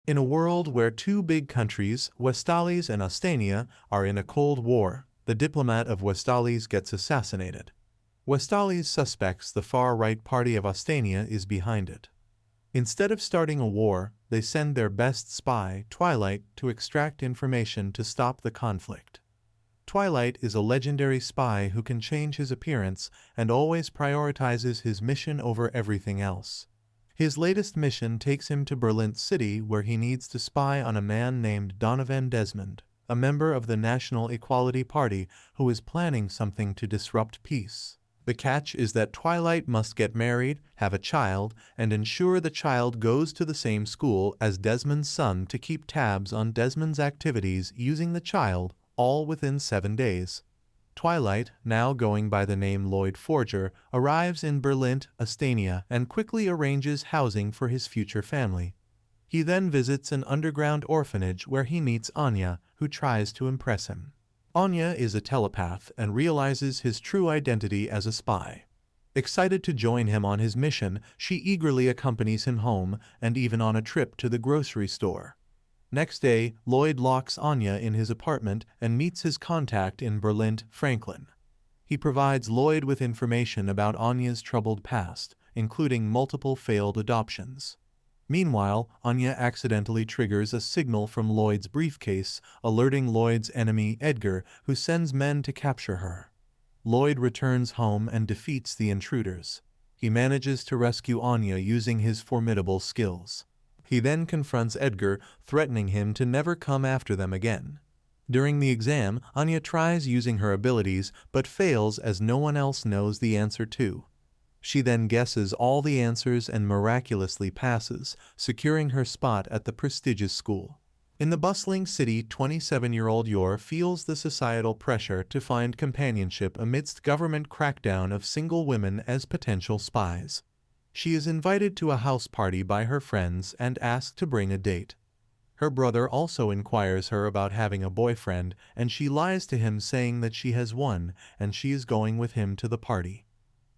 In a world where two big countries, Westalis and Ostania, are in a cold war, the diplomat of Westalis gets assassinated. Westalis suspects the far-right party of Ostania is behind it. Instead of starting a war, they send their best spy, Twilight, to extract information to stop the conflict. Twilight is a legendary spy who can change his appearance and always prioritizes his mission over everything else. His latest mission takes him to Berlin City, where he needs to spy on a man named Donovan Desmond, a member of the National Equality Party who is planning something to disrupt peace. The catch is that Twilight must get married, have a child, and ensure the child goes to the same school as Desmond's son to keep tabs on Desmond's activities using the child, all within 7 days. Twilight, now going by the name Loid Forger, arrives in Berlin, Ostania, and quickly arranges housing for his future family. He then visits an underground orphanage where he meets Anya, who tries to impress him. Anya is a telepath and realizes his true identity as a spy. Excited to join him on his mission, she eagerly accompanies him home and even on a trip to the grocery store. Next day, Loid locks Anya in his apartment and meets his contact in Berlin, Franklin. He provides Loid with information about Anya's troubled past, including multiple failed adoptions. Meanwhile, Anya accidentally triggers a signal from Loid's briefcase, alerting Loid's enemy Edgar, who sends men to capture her. Loid returns home and defeats the intruders. He manages to rescue Anya using his formidable skills. He then confronts Edgar, threatening him to never come after them again. During the exam, Anya tries using her abilities, but fails as no one else knows the answer to. She then guesses all the answers and miraculously passes, securing her spot at the prestigious school. In the bustling city, 27-year-old Yor feels the societal pressure to find companionship amidst government crackdown of single women as potential spies. She is invited to a house party by her friends and asked to bring a date. Her brother also inquires her about having a boyfriend, and she lies to him saying that she has one and she is going with him to the party.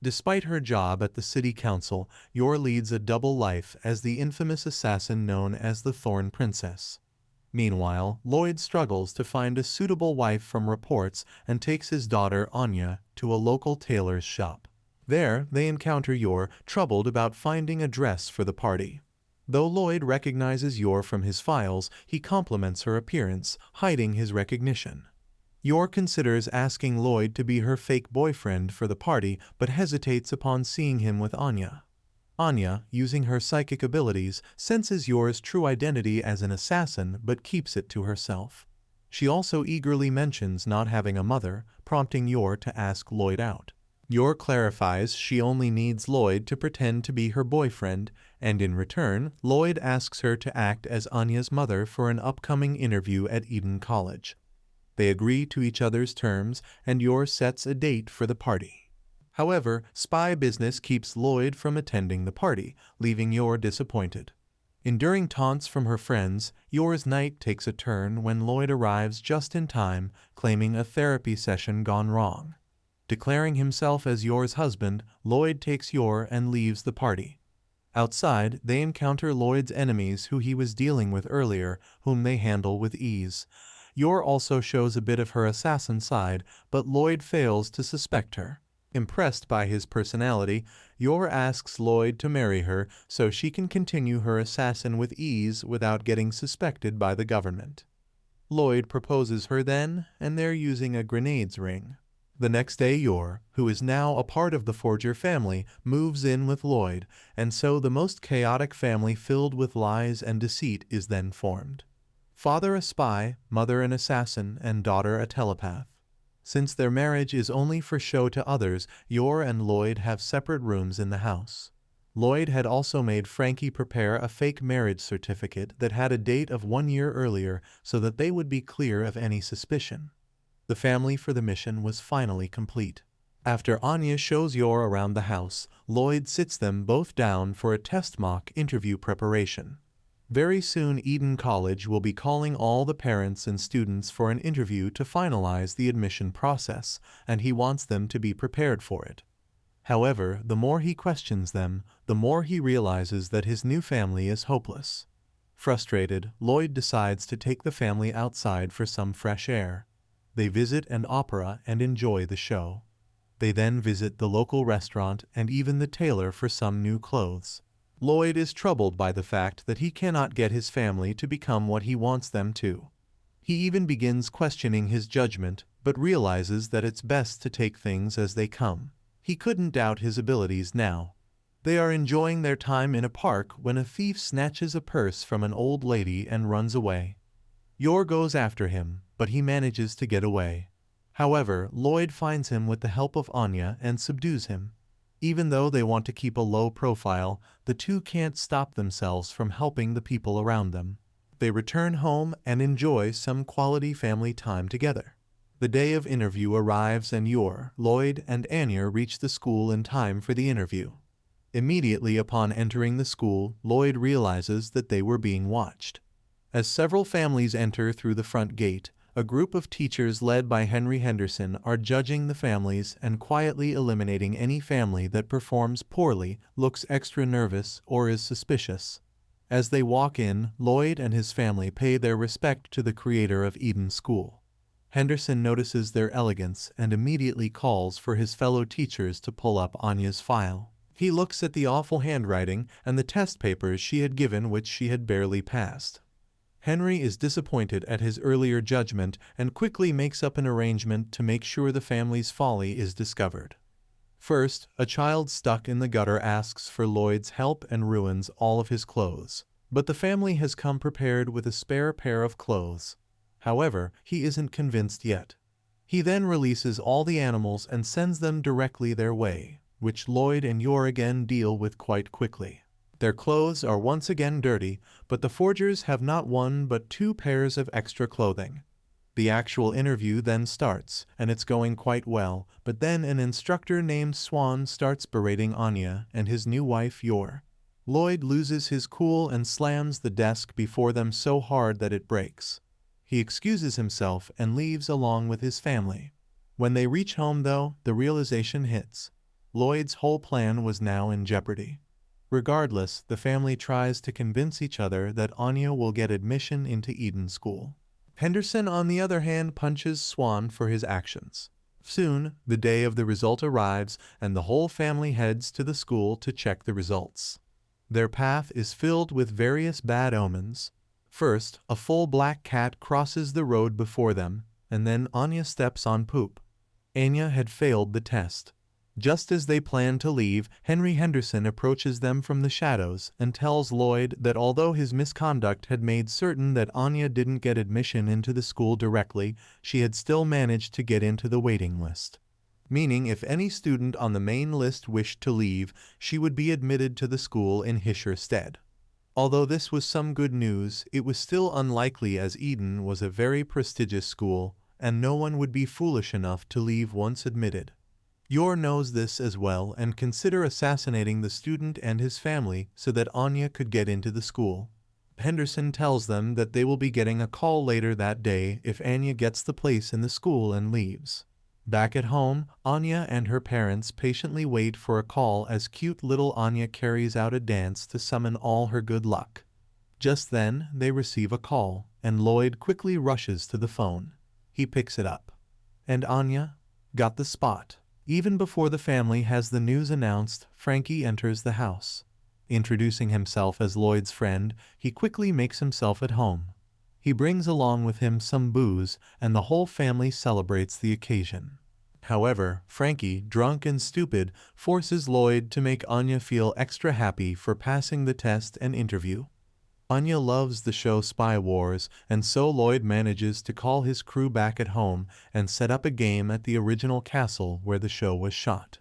Despite her job at the city council, Yor leads a double life as the infamous assassin known as the Thorn Princess. Meanwhile, Loid struggles to find a suitable wife from reports and takes his daughter Anya to a local tailor's shop. There, they encounter Yor, troubled about finding a dress for the party. Though Loid recognizes Yor from his files, he compliments her appearance, hiding his recognition. Yor considers asking Loid to be her fake boyfriend for the party, but hesitates upon seeing him with Anya. Anya, using her psychic abilities, senses Yor's true identity as an assassin but keeps it to herself. She also eagerly mentions not having a mother, prompting Yor to ask Loid out. Yor clarifies she only needs Loid to pretend to be her boyfriend, and in return, Loid asks her to act as Anya's mother for an upcoming interview at Eden College. They agree to each other's terms, and Yor sets a date for the party. However, spy business keeps Loid from attending the party, leaving Yor disappointed. Enduring taunts from her friends, Yor's night takes a turn when Loid arrives just in time, claiming a therapy session gone wrong. Declaring himself as Yor's husband, Loid takes Yor and leaves the party. Outside, they encounter Loid's enemies who he was dealing with earlier, whom they handle with ease. Yor also shows a bit of her assassin side, but Loid fails to suspect her. Impressed by his personality, Yor asks Loid to marry her so she can continue her assassin with ease without getting suspected by the government. Loid proposes her then, and they're using a grenades ring. The next day, Yor, who is now a part of the Forger family, moves in with Loid, and so the most chaotic family filled with lies and deceit is then formed. Father a spy, mother an assassin, and daughter a telepath. Since their marriage is only for show to others, Yor and Loid have separate rooms in the house. Loid had also made Frankie prepare a fake marriage certificate that had a date of 1 year earlier so that they would be clear of any suspicion. The family for the mission was finally complete. After Anya shows Yor around the house, Loid sits them both down for a test mock interview preparation. Very soon Eden College will be calling all the parents and students for an interview to finalize the admission process, and he wants them to be prepared for it. However, the more he questions them, the more he realizes that his new family is hopeless. Frustrated, Loid decides to take the family outside for some fresh air. They visit an opera and enjoy the show. They then visit the local restaurant and even the tailor for some new clothes. Loid is troubled by the fact that he cannot get his family to become what he wants them to. He even begins questioning his judgment, but realizes that it's best to take things as they come. He couldn't doubt his abilities now. They are enjoying their time in a park when a thief snatches a purse from an old lady and runs away. Yor goes after him, but he manages to get away. However, Loid finds him with the help of Anya and subdues him. Even though they want to keep a low profile, the two can't stop themselves from helping the people around them. They return home and enjoy some quality family time together. The day of interview arrives and Yor, Loid, and Anya reach the school in time for the interview. Immediately upon entering the school, Loid realizes that they were being watched. As several families enter through the front gate, a group of teachers led by Henry Henderson are judging the families and quietly eliminating any family that performs poorly, looks extra nervous, or is suspicious. As they walk in, Loid and his family pay their respect to the creator of Eden School. Henderson notices their elegance and immediately calls for his fellow teachers to pull up Anya's file. He looks at the awful handwriting and the test papers she had given which she had barely passed. Henry is disappointed at his earlier judgment and quickly makes up an arrangement to make sure the family's folly is discovered. First, a child stuck in the gutter asks for Loid's help and ruins all of his clothes. But the family has come prepared with a spare pair of clothes. However, he isn't convinced yet. He then releases all the animals and sends them directly their way, which Loid and Yor again deal with quite quickly. Their clothes are once again dirty, but the forgers have not one but 2 pairs of extra clothing. The actual interview then starts, and it's going quite well, but then an instructor named Swan starts berating Anya and his new wife Yor. Loid loses his cool and slams the desk before them so hard that it breaks. He excuses himself and leaves along with his family. When they reach home though, the realization hits. Loid's whole plan was now in jeopardy. Regardless, the family tries to convince each other that Anya will get admission into Eden School. Henderson, on the other hand, punches Swan for his actions. Soon, the day of the result arrives, and the whole family heads to the school to check the results. Their path is filled with various bad omens. First, a full black cat crosses the road before them, and then Anya steps on poop. Anya had failed the test. Just as they plan to leave, Henry Henderson approaches them from the shadows and tells Loid that although his misconduct had made certain that Anya didn't get admission into the school directly, she had still managed to get into the waiting list. Meaning if any student on the main list wished to leave, she would be admitted to the school in his stead. Although this was some good news, it was still unlikely as Eden was a very prestigious school, and no one would be foolish enough to leave once admitted. Yor knows this as well and consider assassinating the student and his family so that Anya could get into the school. Henderson tells them that they will be getting a call later that day if Anya gets the place in the school and leaves. Back at home, Anya and her parents patiently wait for a call as cute little Anya carries out a dance to summon all her good luck. Just then, they receive a call, and Loid quickly rushes to the phone. He picks it up. And Anya got the spot. Even before the family has the news announced, Frankie enters the house. Introducing himself as Loid's friend, he quickly makes himself at home. He brings along with him some booze, and the whole family celebrates the occasion. However, Frankie, drunk and stupid, forces Loid to make Anya feel extra happy for passing the test and interview. Anya loves the show Spy Wars, and so Loid manages to call his crew back at home and set up a game at the original castle where the show was shot.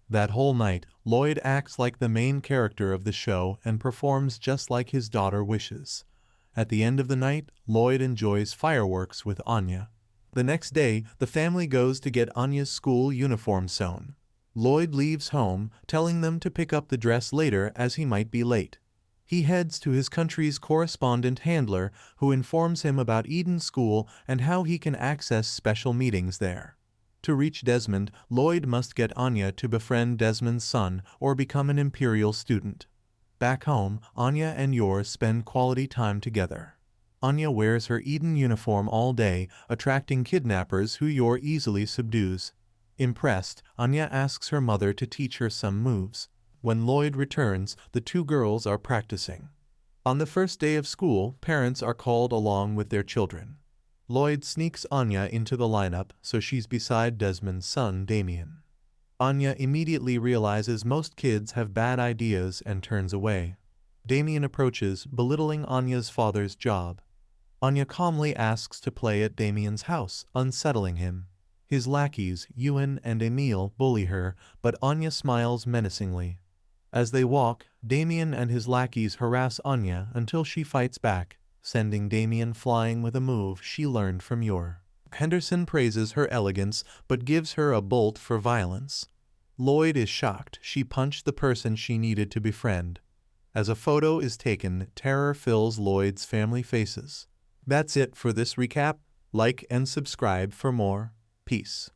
That whole night, Loid acts like the main character of the show and performs just like his daughter wishes. At the end of the night, Loid enjoys fireworks with Anya. The next day, the family goes to get Anya's school uniform sewn. Loid leaves home, telling them to pick up the dress later as he might be late. He heads to his country's correspondent handler, who informs him about Eden School and how he can access special meetings there. To reach Desmond, Loid must get Anya to befriend Desmond's son or become an Imperial student. Back home, Anya and Yor spend quality time together. Anya wears her Eden uniform all day, attracting kidnappers who Yor easily subdues. Impressed, Anya asks her mother to teach her some moves. When Loid returns, the two girls are practicing. On the first day of school, parents are called along with their children. Loid sneaks Anya into the lineup so she's beside Desmond's son, Damien. Anya immediately realizes most kids have bad ideas and turns away. Damien approaches, belittling Anya's father's job. Anya calmly asks to play at Damien's house, unsettling him. His lackeys, Ewan and Emile, bully her, but Anya smiles menacingly. As they walk, Damien and his lackeys harass Anya until she fights back, sending Damien flying with a move she learned from Yor. Henderson praises her elegance but gives her a bolt for violence. Loid is shocked she punched the person she needed to befriend. As a photo is taken, terror fills Loid's family faces. That's it for this recap. Like and subscribe for more. Peace.